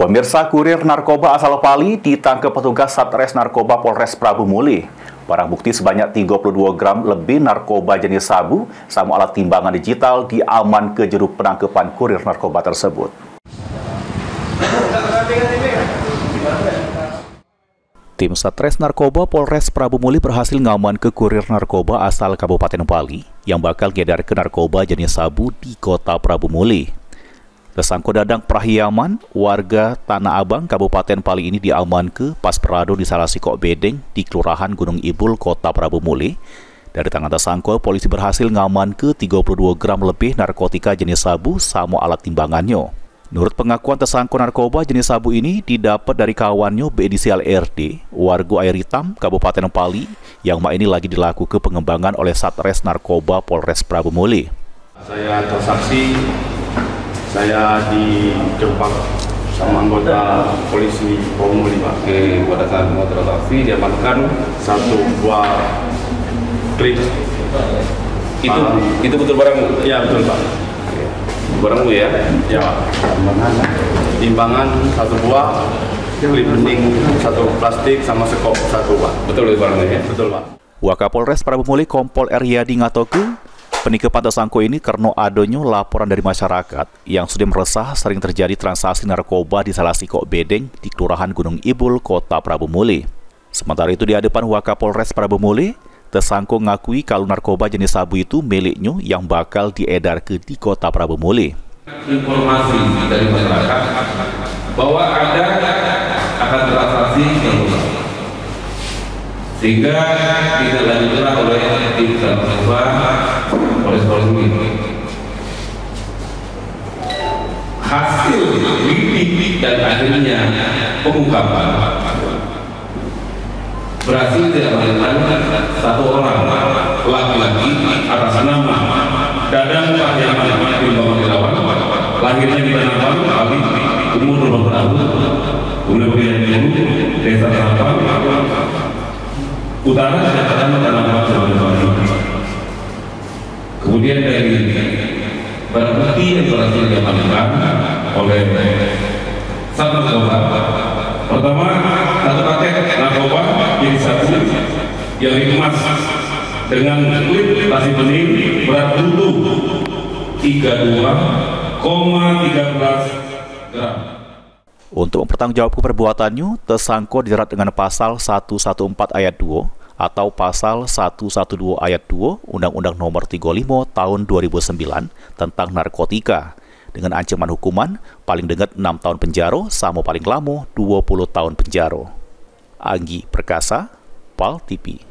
Pemirsa, kurir narkoba asal Pali ditangkap petugas Satres Narkoba Polres Prabu Muli. Barang bukti sebanyak 32 gram lebih narkoba jenis sabu sama alat timbangan digital diaman ke juru penangkapan kurir narkoba tersebut. Tim Satres Narkoba Polres Prabu Muli berhasil ngaman ke kurir narkoba asal Kabupaten Pali yang bakal ngedar ke narkoba jenis sabu di kota Prabu Muli. Tersangka Dadang Prahiyaman, warga Tanah Abang, Kabupaten Pali ini diamankan pas berado di salah sikok bedeng di Kelurahan Gunung Ibul, Kota Prabu Muli. Dari tangan tersangka, polisi berhasil ngaman ke 32 gram lebih narkotika jenis sabu sama alat timbangannya. Menurut pengakuan tersangka narkoba jenis sabu ini didapat dari kawannya berinisial RD, warga Air Hitam, Kabupaten Pali, yang ini lagi dilakukan pengembangan oleh Satres Narkoba Polres Prabu Muli. Saya transaksi. Saya dijebak sama anggota polisi Prabu Muli, Pak. Oke, pada saat mau transaksi diamankan satu buah klik. Itu betul barang? Ya, betul, Pak. Barang Bu ya? Ya, Pak. Timbangan satu buah, klip penting satu plastik sama sekop satu, Pak. Betul itu barangnya ya? Betul, Pak. Wakapolres Prabu Muli Kompol Riyadi ngatoku penangkapan tersangka ini karena adanya laporan dari masyarakat yang sudah meresah sering terjadi transaksi narkoba di salah sikok bedeng di Kelurahan Gunung Ibul, Kota Prabu Muli. Sementara itu di hadapan Wakapolres Prabu Muli, tersangka ngakui kalau narkoba jenis sabu itu miliknya yang bakal diedar ke di Kota Prabu Muli. Informasi dari masyarakat bahwa ada akan transaksi narkoba, sehingga tidak dilanjutkan oleh tim narkoba Polres ini. Hasil lidik dan akhirnya pengungkapan berhasil diamankan satu orang laki-laki atas nama Dadang Prahiyaman bin Bawang, lahirnya di Tanah Abang, Pali, umur 20 tahun, kemudian desa Tanah Abang, utara Tanah Abang. Kemudian dari barang bukti yang berhasil diamankan oleh Satres Narkoba, pertama satu paket narkoba jenis sabu yang dikemas dengan klip plastik bening berat utuh 32,13 gram. Untuk mempertanggungjawabkan perbuatannya, tersangka dijerat dengan pasal 114 ayat 2 atau pasal 112 ayat 2 Undang-Undang Nomor 35 Tahun 2009 tentang narkotika dengan ancaman hukuman paling dengat 6 tahun penjara sama paling lama 20 tahun penjara. Anggi Perkasa, PAL TV.